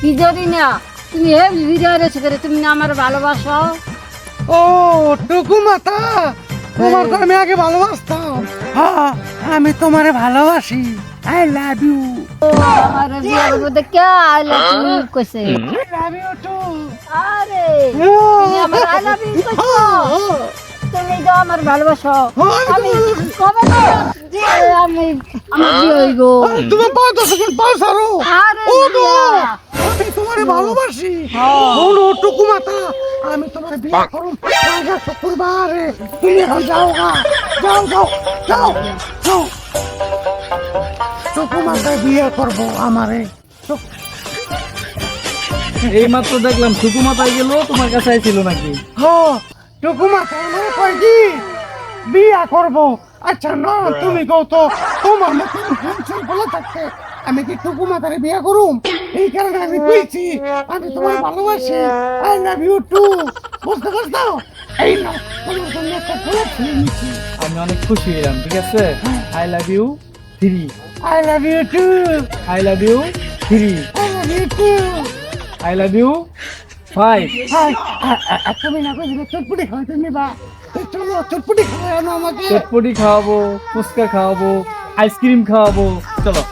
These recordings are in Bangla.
কি জানি না তুমি হে ভিডিও করে তুমি না আমার ভালোবাসো। ও টুকু মাতা, তোমার তো আমি আগে ভালোবাসতাম। হ্যাঁ, আমি তোমারে ভালোবাসি। I love you. আমার বিয়ার মধ্যে কে আই লাভ ইউ কইছে? I love you too. আরে তুমি আমার আই লাভ ইউ কইছো, তুমি তো আমার ভালোবাসো। আমি কবে আমি আমার বিয়ে হইব। তুমি 5 সেকেন্ড পাও সারো। আরে ও তো বিয়া। আমি তোমারে ভালোবাসি। ও টুকু মাতা, আমি তোমারে বিয়ে করব আজকে শুক্রবারে। তুমি এখন যাও গা, যাও যাও যাও যাও। টুকু মাতা বিয়ে করব আমারে। এই মাত্র দেখলাম টুকু মাথায় গেল, তোমার কাছে আইছিল নাকি? হ্যাঁ, টুকু মাতা আমার কয় কি বিয়ে করব। আচ্ছা না, তুমি কও তো তোমার মতন হ্যান্ডসাম বলে থাকতে আমি কি টুকু মাতারে বিয়ে করুম? এই কারণে আমি কইছি আমি তোমার ভালোবাসি। I love you too. বুঝতে পারছো? এই না তোমার জন্য একটা ফুল ছিঁড়ে নিচ্ছি। আমি অনেক খুশি হলাম। ঠিক আছে, I love you 3, I love you too. I love you 3, I love you too. I love you 5। Hi, তুমি না কইছিলে চটপটি খাওয়াতে নিবা? তো চলো চটপটি খাওয়ানো আমাকে। চটপটি খাওয়াবো, ফুচকা খাওয়াবো, আইসক্রিম খাওয়াবো। চলো।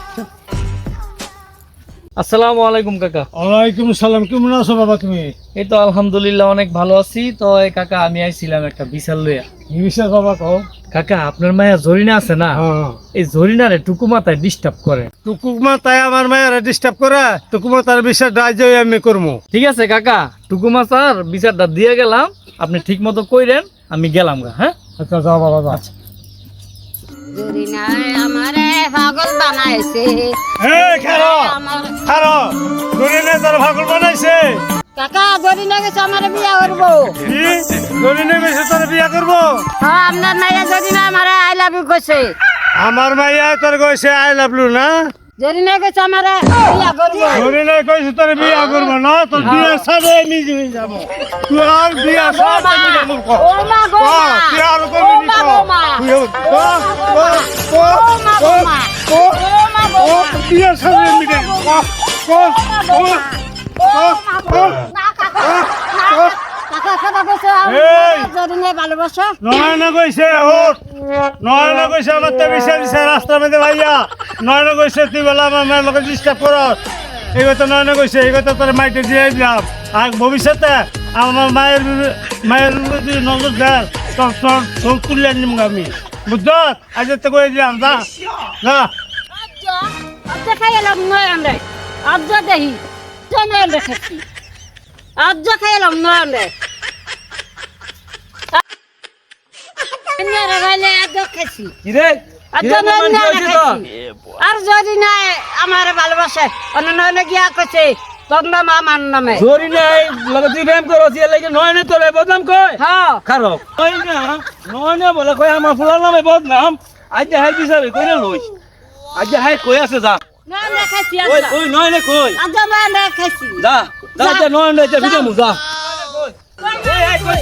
আসসালামু আলাইকুম কাকা। ওয়ালাইকুম সালাম। কেমন আছো বাবা তুমি? এই তো আলহামদুলিল্লাহ অনেক ভালো আছি। তো এই কাকা আমি আইছিলাম একটা বিশাল লইয়া। কি বিষয় বাবা কও? কাকা আপনার মায়া জরিনা আছে না, এই জরিনারে টুকু মাথায় ডিস্টার্ব করে। টুকুমা তাই আমার মায়ের ডিস্টার্ব করে। টুকুমা তার বিষয় রাজ্য আমি করবো। ঠিক আছে কাকা, টুকু মাথার বিচারটা দিয়ে গেলাম, আপনি ঠিক মতো কইরেন, আমি গেলাম গা। হ্যাঁ আচ্ছা যাও বাবা যাও। আচ্ছা। জরিনায় আমারে পাগল বানাইছে। এই খারো আমার খারো, গরিনে তার ভাগল বানাইছে। কাকা জরিনা গেছে আমারে বিয়ে করব। কি গরিনে বেশি তোর বিয়া করব? হ্যাঁ আপনার মাইয়া জরিনা আমারে আই লাভ ইউ কইছে। আমার মাইয়া তোর কইছে আই লাভ ইউ না? জরিনা গেছে আমারে বিয়ে করব। গরিনে কইছে তোর বিয়া করব না? তোর বিয়া সাথে আমি জিমি যাব। তুই আর বিয়া সাথে আমি যাব। ও মা গো মা। তুই আর করবি নি তো। তুই বিয়া সাথে আমি যাব। ভালোবাসা নয়না কইছে ওঠ, নয়না কইছে আমার তো বিচার রাস্তার মধ্যে ভাইয়া। নয়না কইছে তুই বলে আমার মায়ের লোকে ডিস্টার্ব করস। এই কথা নয়না কইছে, এই কথা তোর মাইকে দিয়ে দিলাম। আর ভবিষ্যতে আমার মায়ের যদি নজর দেয় তোর তোর চোখ তুলে নিম আমি। বুঝছ? আজ তো কয়ে দিলাম যা যা। আজ খাই এলাম নয়ন রে, আজ দেখি নয়ন রেখেছি, আজ খাই এলাম নয়ন রে। আর যদি নাই আমার ভালোবাসে অন্য গিয়া কইছে তন্না মা মান নামে জরিনাই লগে তুই প্রেম করছ, এর লাগি নয়নে তোরে বদনাম কয়। হ্যাঁ খারাপ নয়না, নয়নে বলে কয় আমার ফুলার নামে বদনাম। আজ হাই বিচারে কইরা লইস, আজ হাই কই আছে যা। নয়ন রেখেছি ওই ওই নয়নে কই আজ নয়ন রেখেছি যা যা যা নয়নে যা ভিডিও মু যা। ওই হাই কই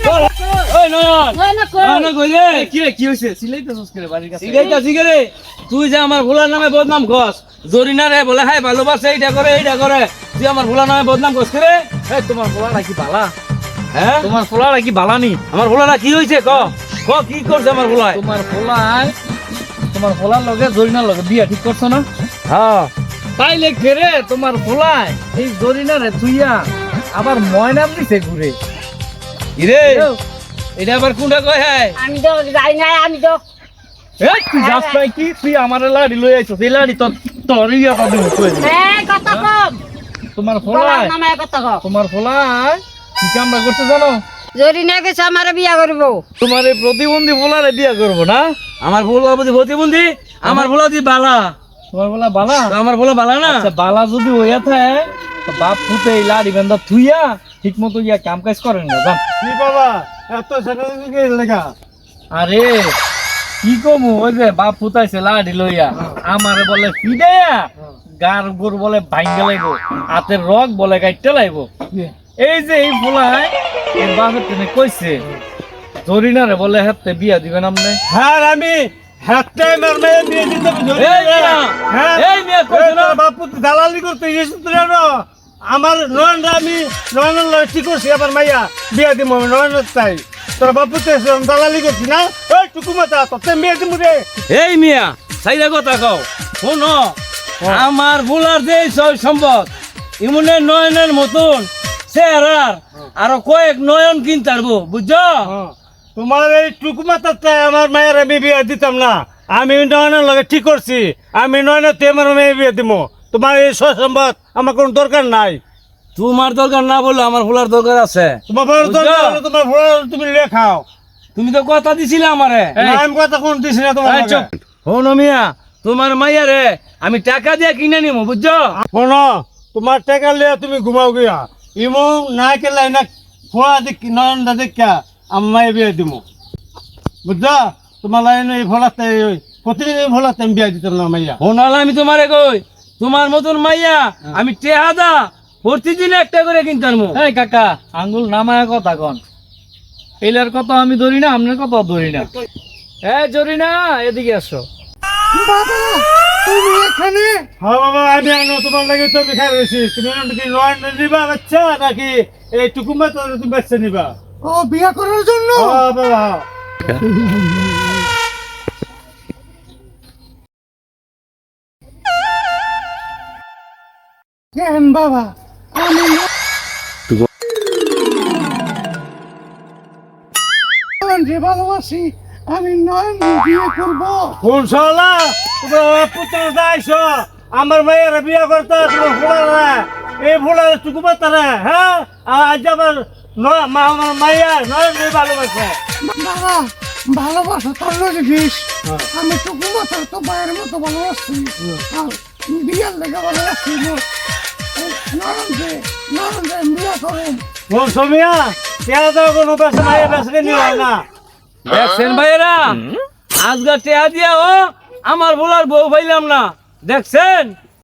ধর ওই নয়ন নয়নে কই রে কি রে কি হইছে? সিলাইতেছস করে বাড়ির কাছে? সিলাইতাছি কে রে? তুই যে আমার ফুলার নামে বদনাম করস, জরিনা রে বলে হাই ভালোবাসে এইটা করে এইটা করে, তুই আমার ফুলার নামে বদনাম করস রে। এই তোমার ফুলাটা কি বালা? হ্যাঁ তোমার ফুলাটা কি বালা নি? আমার ফুলাটা কি হইছে ক ক কি করছে আমার ফুলায়? তোমার ফুলার লগে জরিনার লগে বিয়া ঠিক করছ না? হ্যাঁ তাইলে কে রে তোমার ফুলায় এই জরিনা রে তুইয়া আবার ময়নাম দিছে ঘুরে। ইরে এটা আবার কোনটা কয়? হ্যাঁ আমি তো যাই নাই, আমি তো এই তুই যাস নাই কি? তুই আমার লাড়ি লই আইছস, এই লাড়ি তোর তোর ইয়া পাবি কই দে। কথা কম তোমার বলার ফুলায় নামে কথা কম। তোমার ফুলায় কি কামটা করতে জানো? জরিনা গেছে আমারে বিয়া করব। তোমার এই প্রতিবন্ধী ফুলারে বিয়া করবো না? আমার ফুলা বুঝি প্রতিবন্ধী? আমার ফুলা দি বালা। তোমার ফুলা বালা? আমার ফুলা বালা না? আচ্ছা বালা যদি হইয়া থাকে তো বাপ ফুটে এই লাড়ি বান্ধা থুইয়া ঠিক মতো ইয়া কাম কাজ করেন না জান। কি বাবা এত সেটা কি লেখা? আরে কি কমু, ওই যে বাপ ফুটাইছে লাড়ি লইয়া আমারে বলে ফিডাইয়া গার গোর বলে ভাঙ্গে লাইবো, হাতের রগ বলে কাটতে লাইবো। এই যে এই ফুলায় এই বাপের টেনে কইছে জরিনারে বলে হাতে বিয়া দিবেন আপনি। হ্যাঁ আমি হাতে আমার মেয়ে বিয়ে দিতে বুঝলি এই মিয়া, হ্যাঁ এই মিয়া, কইছো না? বাপু দালালি করতে গেছিস তুই জানো আমার নয়নরা আমি নয়নের ঠিক করছি আমার মাইয়া বিয়ে দিব আমি নয়নের চাই তোর বাপু তো দালালি করছি না ওই টুকু মাথা তোর বিয়ে দিব রে এই মিয়া সাইরা কথা কও শোনো আমার ভোলার যে সব সম্পদ ইমনে নয়নের মতন চেহারার আরো কয়েক নয়ন কিনতে পারবো বুঝছো তোমার এই টুকু মাথাতে আমার মায়ের আমি বিয়ে দিতাম না আমি নয়নের লগে ঠিক করছি আমি নয়নের তুই আমার মেয়ে বিয়ে দিব তোমার এই সম্পদ আমার কোনো দরকার নাই তোমার দরকার না বললে আমার ভোলার দরকার আছে তোমার বড় দরকার হলে তোমার ভোলা তুমি লেখাও তুমি তো কথা দিছিলে আমারে আমি কথা কোন দিছি না তোমার এই চুপ। শোনো মিয়া তোমার মাইয়ারে আমি টাকা দিয়ে কিনে নিবো বুঝছো শোনো তোমার টাকা লিয়ে তুমি ঘুমাও গিয়া ইমো না কেলাই না ফোড়া দেখ নয়নটা দেখা আমার মায়ের বিয়ে দিব বুঝছো তোমার লাইন এই ভোলাতে প্রতিদিন এই ভোলাতে আমি বিয়ে দিতাম না মাইয়া শোনাল আমি তোমারে কই তোমার মতন মাইয়া আমি টেহাদা প্রতিদিন একটা করে কিনতে পারবো এই কাকা আঙ্গুল নামায় কথা কন এলার কথা আমি ধরি না আপনার কথা ধরি না এই ধরি না এদিকে আসো হ্যাঁ বাবা আমি আনো তোমার লাগে তো আমি খাই রয়েছি তুমি কি নয়ন নিবা বাচ্চা নাকি এই টুকুমা তো তুমি বাচ্চা নিবা ও বিয়ে করার জন্য হ্যাঁ বাবা কেন বাবা আমি নয়ন যে ভালোবাসি আমি নয়ন বিয়ে করবো কোন শালা তোমার পুত্র যাইছো আমার মায়ের বিয়ে করতে তোমার ফুলারা এই ফুলার টুকুমা তারা হ্যাঁ আজ আমার আমার মাইয়া নয় ভালোবাসে বাবা ভালোবাসা তোর দেখিস আমি তো ঘুমাতার তো বাইরের মতো ভালোবাসি আর বিয়ের লেগে ভালোবাসি নয়ন যে বিয়ে করুন কোন সমিয়া তেরা তো কোনো বেসা মাইয়া বেসা নিও না দেখছেন ভাইয়েরা আজকে টেহা দিয়া ও আমার ভোলার বউ পাইলাম না দেখছেন